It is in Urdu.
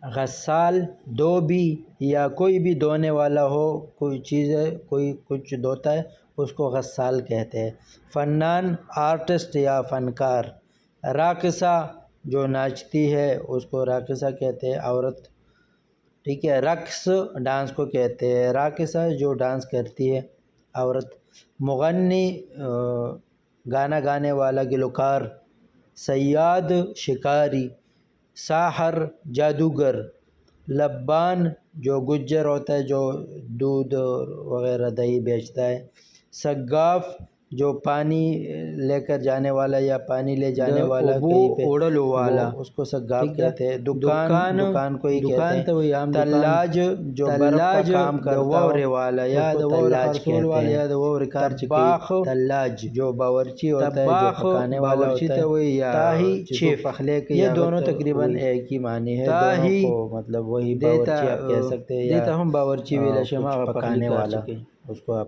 غسال دھوبی یا کوئی بھی دھونے والا ہو، کوئی چیز ہے کوئی کچھ دھوتا ہے اس کو غسال کہتے ہیں۔ فنان آرٹسٹ یا فنکار۔ راقصہ جو ناچتی ہے اس کو راقصہ کہتے ہیں، عورت، ٹھیک ہے۔ رقص ڈانس کو کہتے ہیں، راقصہ جو ڈانس کرتی ہے عورت۔ مغنی گانا گانے والا، گلوکار۔ صیاد شکاری۔ ساحر جادوگر۔ لبان جو گجر ہوتا ہے جو دودھ وغیرہ دہی بیچتا ہے۔ سقاف جو پانی لے کر جانے والا یا پانی لے جانے والا کہیں پہ، اوڑلو والا، اس کو سقاف کہتے ہیں۔ دکان کو ہی کہتے ہیں۔ تلاج جو برف کا کام کرتا والا یا تلاج کہتے ہیں۔ طباخ تلاج جو باورچی ہوتا ہے جو پکانے والا ہوتا ہے۔ تاہی شیف، یہ دونوں تقریباً ایک ہی معنی ہے، دونوں کو مطلب وہی باورچی آپ کہہ سکتے ہیں یا باورچی پکانے والا، اس کو آپ